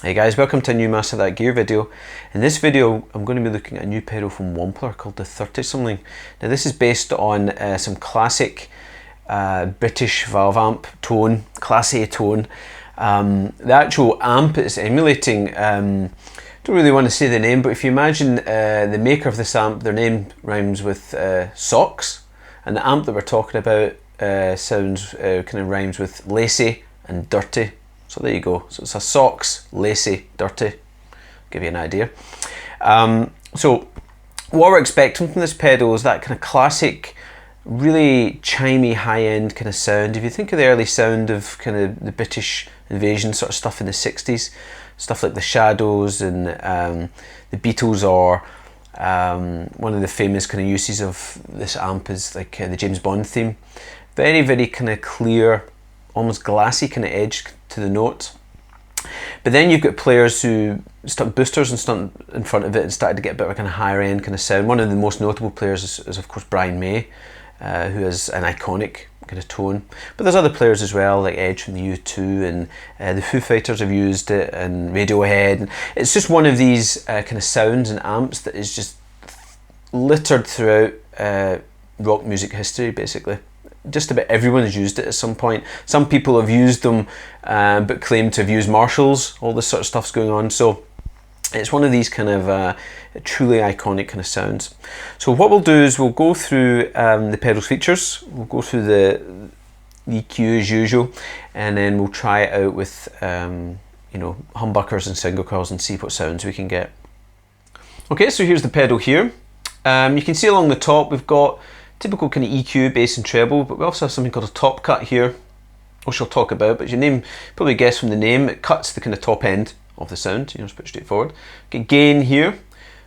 Hey guys, welcome to a new Master That Gear video. In this video I'm going to be looking at a new pedal from Wampler called the 30 something. Now this is based on some classic British valve amp tone, Class A tone. The actual amp it's emulating, don't really want to say the name, but if you imagine the maker of this amp, their name rhymes with socks, and the amp that we're talking about sounds kind of rhymes with lacy and dirty. So there you go. So it's a socks, lacy, dirty. Give you an idea. So what we're expecting from this pedal is that kind of classic, really chimey, high-end kind of sound. If you think of the early sound of kind of the British invasion sort of stuff in the 60s, stuff like the Shadows and the Beatles, or one of the famous kind of uses of this amp is like the James Bond theme. Very, very kind of clear, almost glassy kind of edge to the note. But then you've got players who stuck boosters and stuck in front of it and started to get a bit of a kind of higher end kind of sound. One of the most notable players is of course Brian May, who has an iconic kind of tone. But there's other players as well, like Edge from the U2, and the Foo Fighters have used it, and Radiohead. And it's just one of these kind of sounds and amps that is just littered throughout rock music history, basically. Just about everyone has used it at some point. Some people have used them but claim to have used Marshalls. All this sort of stuff's going on. So it's one of these kind of truly iconic kind of sounds. So what we'll do is we'll go through the pedal's features. We'll go through the EQ as usual, and then we'll try it out with you know, humbuckers and single coils and see what sounds we can get. Okay, so here's the pedal here. You can see along the top we've got typical kind of EQ, bass and treble, but we also have something called a top cut here, which I'll talk about, but your name, probably guess from the name, it cuts the kind of top end of the sound, you know, it's pretty straightforward. Get gain here,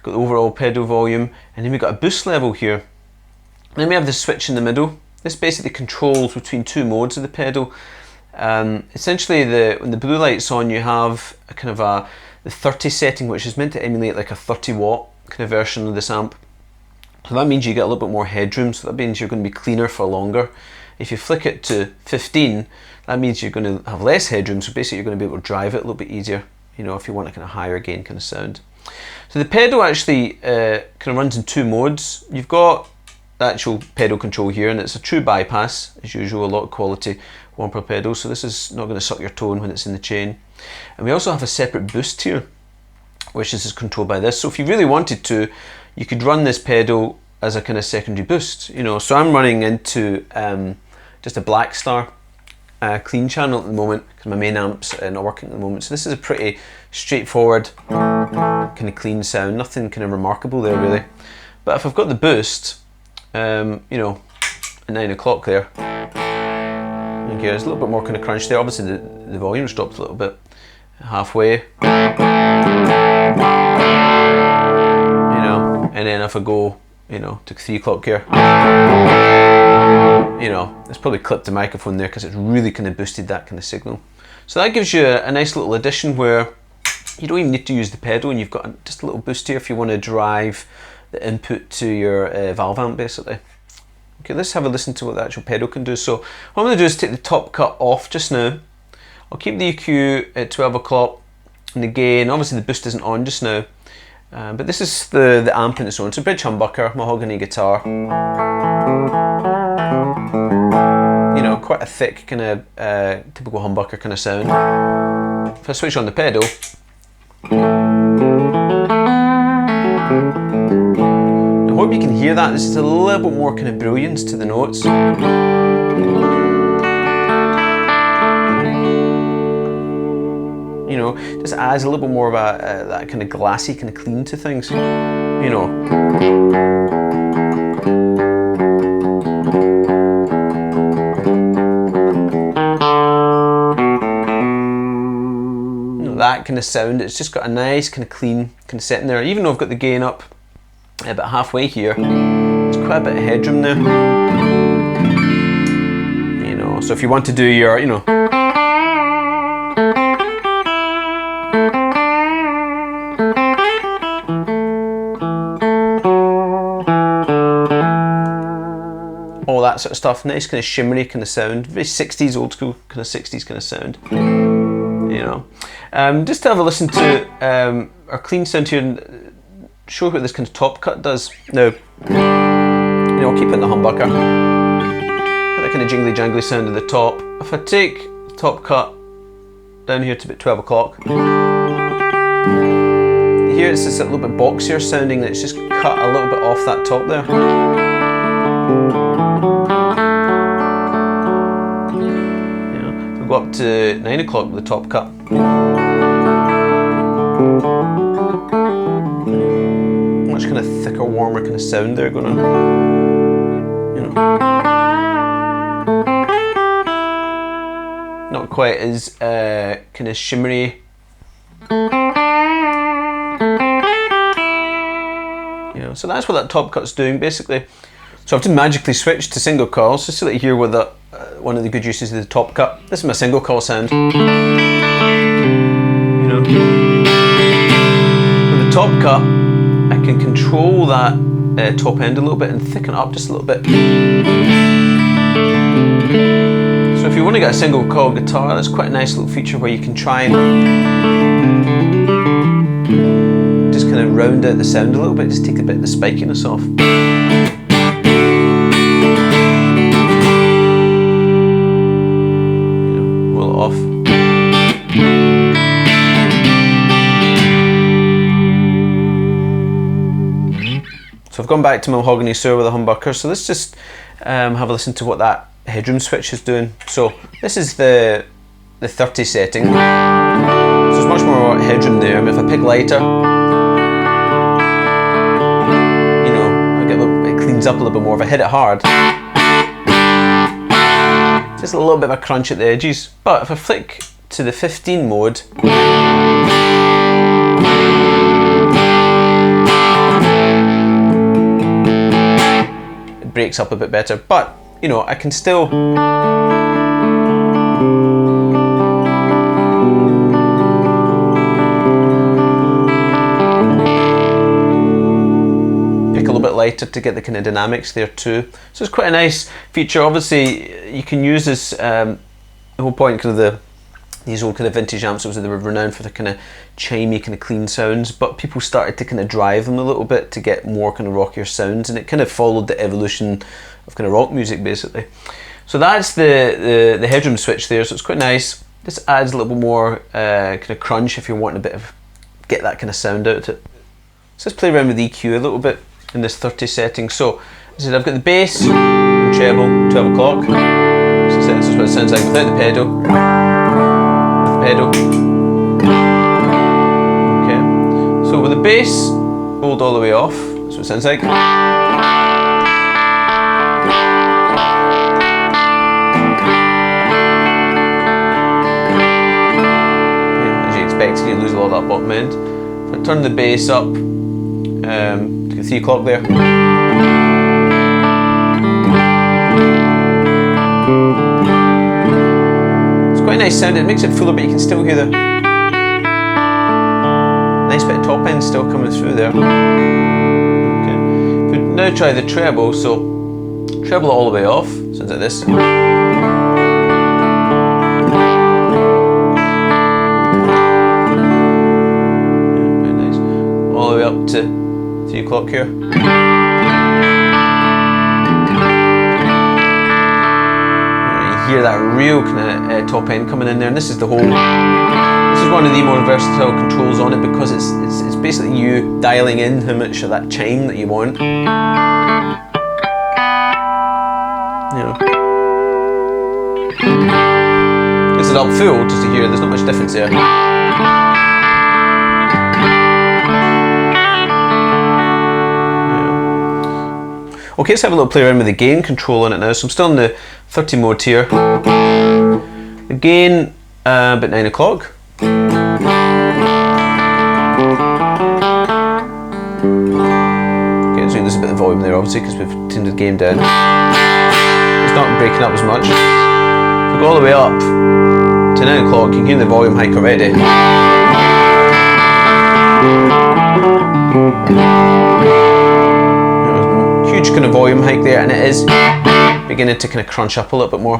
got the overall pedal volume, and then we've got a boost level here. And then we have the switch in the middle. This basically controls between two modes of the pedal. Essentially, when the blue light's on, you have a kind of the 30 setting, which is meant to emulate like a 30 watt kind of version of this amp. So that means you get a little bit more headroom, so that means you're going to be cleaner for longer. If you flick it to 15, that means you're going to have less headroom, so basically you're going to be able to drive it a little bit easier, you know, if you want a kind of higher gain kind of sound. So the pedal actually kind of runs in two modes. You've got the actual pedal control here, and it's a true bypass, as usual, a lot of quality Wampler pedal, so this is not going to suck your tone when it's in the chain. And we also have a separate boost here, which is controlled by this. So if you really wanted to, you could run this pedal as a kind of secondary boost, you know. So I'm running into just a Black Star clean channel at the moment because my main amp's not working at the moment. So this is a pretty straightforward kind of clean sound, nothing kind of remarkable there really. But if I've got the boost, you know, at 9 o'clock there, okay, there's a little bit more kind of crunch there. Obviously the volume's dropped a little bit halfway. And then if I go, you know, to 3 o'clock here, you know, it's probably clipped the microphone there because it's really kind of boosted that kind of signal. So that gives you a nice little addition where you don't even need to use the pedal, and you've got just a little boost here if you want to drive the input to your valve amp basically. Okay, let's have a listen to what the actual pedal can do. So what I'm going to do is take the top cut off just now. I'll keep the EQ at 12 o'clock and the gain, obviously the boost isn't on just now. But this is the amp in its own. It's a bridge humbucker, mahogany guitar. You know, quite a thick kind of typical humbucker kind of sound. If I switch on the pedal, I hope you can hear that. This is a little bit more kind of brilliance to the notes. You know, just adds a little bit more of that kind of glassy, kind of clean to things, you know. You know, that kind of sound, it's just got a nice kind of clean kind of setting there. Even though I've got the gain up about halfway here, there's quite a bit of headroom there. You know, so if you want to do your, you know, all that sort of stuff, nice kind of shimmery kind of sound, very 60s, old school kind of 60s kind of sound. You know, just to have a listen to our clean sound here and show what this kind of top cut does. Now, you know, I'll keep it in the humbucker. That kind of jingly jangly sound at the top. If I take the top cut down here to about 12 o'clock, here it's just a little bit boxier sounding, and it's just cut a little bit off that top there. Go up to 9 o'clock with the top cut. Much kind of thicker, warmer kind of sound there going on. You know, not quite as kind of shimmery. You know, so that's what that top cut's doing basically. So I've just magically switched to single coils just so that you hear what the one of the good uses of the top cut. This is my single coil sound. You know, with the top cut, I can control that top end a little bit and thicken it up just a little bit. So if you want to get a single coil guitar, that's quite a nice little feature where you can try and just kind of round out the sound a little bit, just take a bit of the spikiness off. Off. So I've gone back to my mahogany sewer with a humbucker, so let's just have a listen to what that headroom switch is doing. So this is the 30 setting, so there's much more headroom there. I mean, if I pick lighter, you know, it cleans up a little bit more. If I hit it hard, just a little bit of a crunch at the edges. But if I flick to the 15 mode, it breaks up a bit better. But, you know, I can still lighter to get the kind of dynamics there too. So it's quite a nice feature. Obviously you can use this, the whole point kind of these old kind of vintage amps, obviously they were renowned for the kind of chimey kind of clean sounds, but people started to kind of drive them a little bit to get more kind of rockier sounds, and it kind of followed the evolution of kind of rock music basically. So that's the headroom switch there, so it's quite nice. This adds a little bit more kind of crunch if you're wanting a bit of, get that kind of sound out of it. So let's play around with EQ a little bit in this 30 setting. So as I said, I've got the bass and treble, 12 o'clock. So this is what it sounds like without the pedal. With the pedal. Okay. So with the bass pulled all the way off, that's what it sounds like. Yeah, as you expected, you lose a lot of that bottom end. If I turn the bass up to 3 o'clock there. It's quite a nice sound, it makes it fuller, but you can still hear the nice bit of top end still coming through there. Okay. If we now try the treble, so treble it all the way off, sounds like this. Very nice. All the way up to 3 o'clock here. You hear that real kind of top end coming in there, and this is the whole. This is one of the more versatile controls on it because it's basically you dialing in how much of that chime that you want. You know. This is up full just to hear. There's not much difference there. Okay, let's have a little play around with the gain control on it now. So I'm still in the 30 mode here. The gain about 9 o'clock. Okay, so there's a bit of volume there obviously because we've tuned the gain down. It's not breaking up as much. If we go all the way up to 9 o'clock, you can hear the volume hike already. Huge kind of volume hike there, and it is beginning to kind of crunch up a little bit more.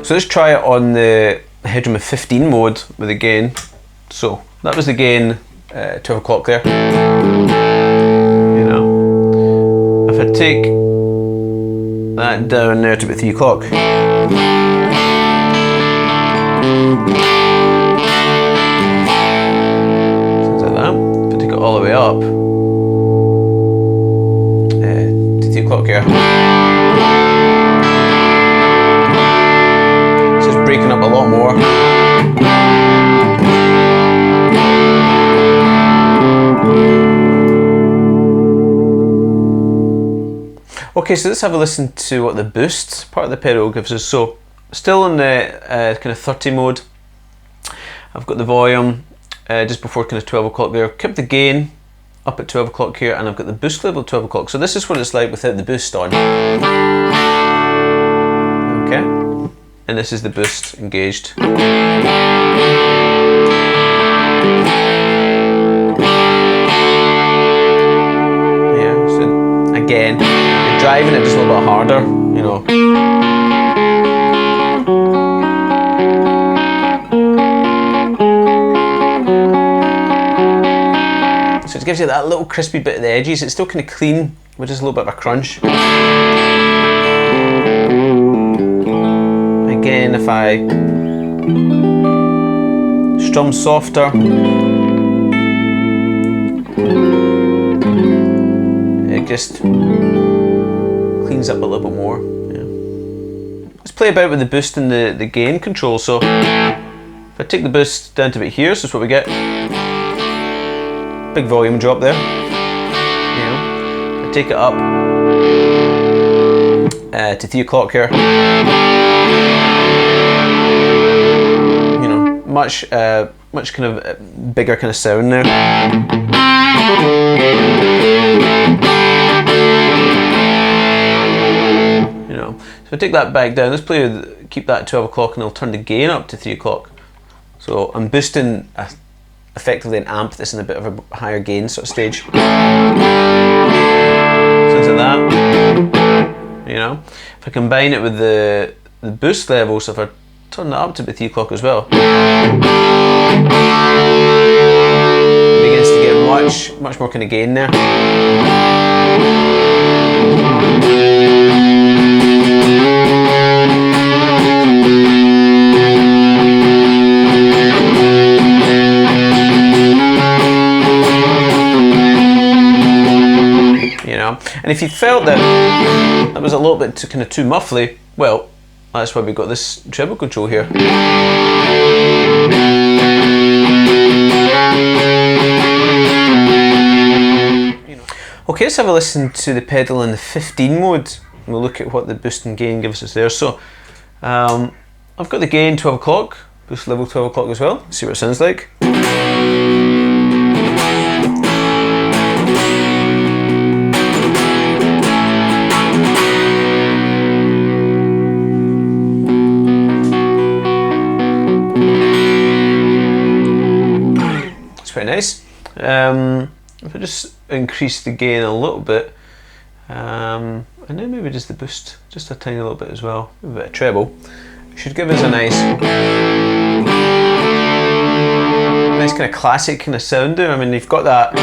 So let's try it on the headroom of 15 mode with the gain. So that was the gain, 12 o'clock there. You know, if I take that down there to about 3 o'clock. Sounds like that. If I take it all the way up to 3 o'clock here. So it's breaking up a lot more. Okay, so let's have a listen to what the boost part of the pedal gives us. So still in the kind of 30 mode. I've got the volume just before kind of 12 o'clock there. Kept the gain up at 12 o'clock here, and I've got the boost level at 12 o'clock. So this is what it's like without the boost on. Okay, and this is the boost engaged. Yeah, so again, you're driving it just a little bit harder, you know. So it gives you that little crispy bit at the edges. It's still kind of clean, with just a little bit of a crunch. Again, if I strum softer, it just cleans up a little bit more. Yeah. Let's play about with the boost and the gain control. So if I take the boost down to about here, so that's what we get. Big volume drop there. You know, I take it up to 3 o'clock here. You know, much kind of bigger kind of sound there. You know, so I take that back down. Let's play with, keep that at 12 o'clock, and I'll turn the gain up to 3 o'clock. So I'm boosting effectively an amp that's in a bit of a higher gain sort of stage. Sounds like that. You know, if I combine it with the boost level, so if I turn that up to about 3 o'clock as well, it begins to get much more kind of gain there. And if you felt that that was a little bit kind of too muffly, well, that's why we got this treble control here. Okay, let's have a listen to the pedal in the 15 mode, and we'll look at what the boost and gain gives us there. So I've got the gain 12 o'clock, boost level 12 o'clock as well. Let's see what it sounds like. Pretty nice. If I just increase the gain a little bit, and then maybe just the boost, just a tiny little bit as well, a bit of treble, should give us a nice kind of classic kind of sound there. I mean, you've got that.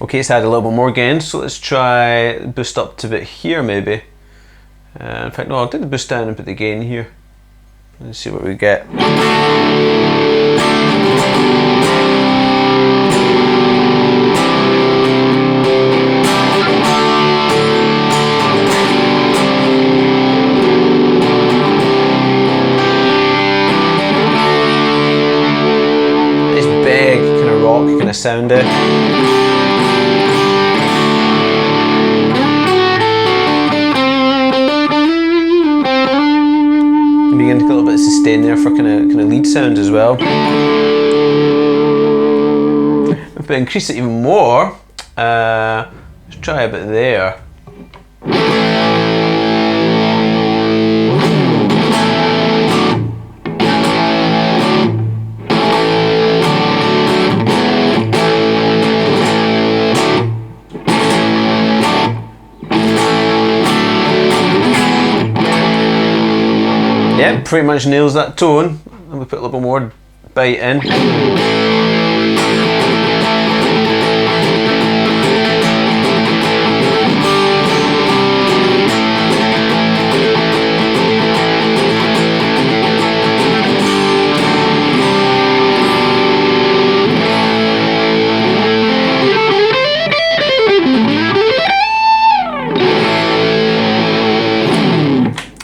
Okay, let's add a little bit more gain, so let's try boost up to about here maybe. In fact, no, I'll take the boost down and put the gain here. Let's see what we get. This big kind of rock kind of sound there. Begin to get a little bit of sustain there for kind of lead sound as well. If we increase it even more, let's try a bit there. pretty much nails that tone. And we put a little bit more bite in.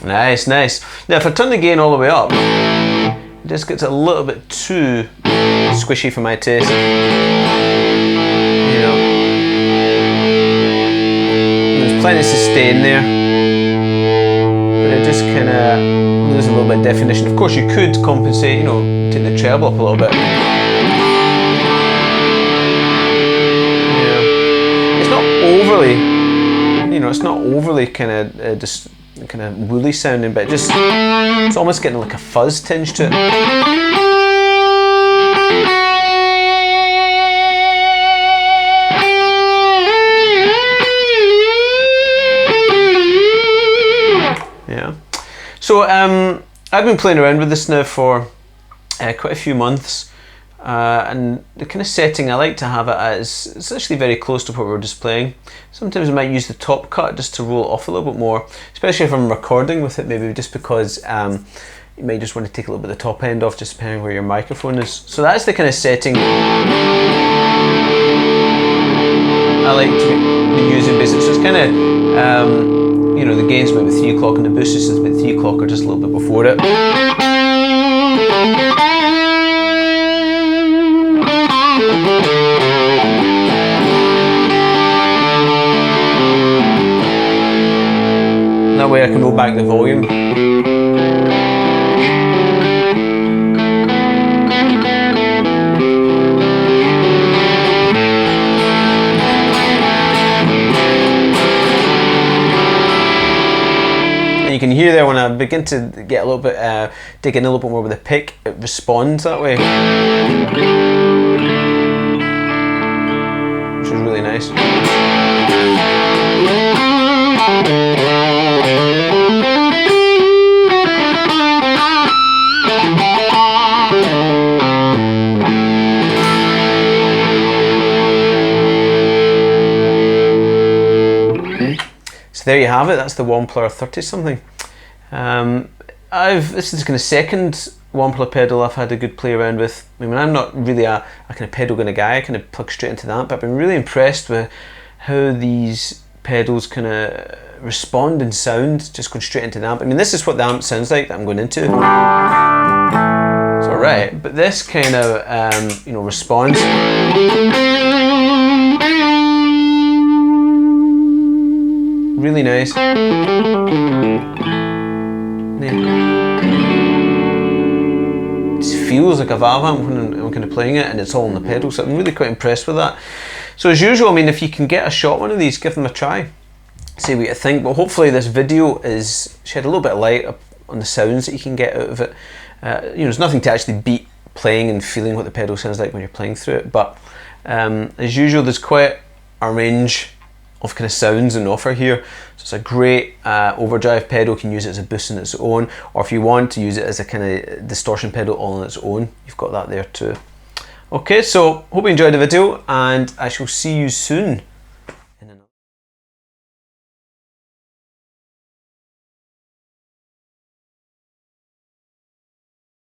Nice, nice. Now if I turn the gain all the way up, it just gets a little bit too squishy for my taste. You know, there's plenty of sustain there, but it just kind of loses a little bit of definition. Of course you could compensate, you know, take the treble up a little bit. Yeah. It's not overly, you know, it's not overly kind of just kind of woolly sounding, but just it's almost getting like a fuzz tinge to it. Yeah. So I've been playing around with this now for quite a few months, and the kind of setting I like to have it as, it's actually very close to what we were just playing. Sometimes I might use the top cut just to roll it off a little bit more, especially if I'm recording with it, maybe just because you might just want to take a little bit of the top end off, just depending where your microphone is. So that's the kind of setting I like to be using basically. So it's kind of, you know, the gain's maybe 3 o'clock and the boost is about 3 o'clock or just a little bit before it. That way I can roll back the volume. And you can hear there when I begin to get a little bit, dig in a little bit more with the pick, it responds that way. Which is really nice. So there you have it, that's the Wampler 30 something. This is the kind of second Wampler pedal I've had a good play around with. I mean, I'm not really a kind of pedal kind of guy, I kind of plug straight into that, but I've been really impressed with how these pedals kind of respond and sound, just going straight into the amp. I mean, this is what the amp sounds like that I'm going into. It's alright, but this kind of, you know, responds. Really nice. It feels like a valve amp when I'm kind of playing it, and it's all on the pedal, so I'm really quite impressed with that. So as usual, I mean, if you can get a shot one of these, give them a try. See what you think, but hopefully this video is shed a little bit of light on the sounds that you can get out of it. You know, there's nothing to actually beat playing and feeling what the pedal sounds like when you're playing through it, but as usual, there's quite a range of kind of sounds on offer here. So it's a great overdrive pedal. You can use it as a boost on its own, or if you want to use it as a kind of distortion pedal all on its own, you've got that there too. Okay, so hope you enjoyed the video, and I shall see you soon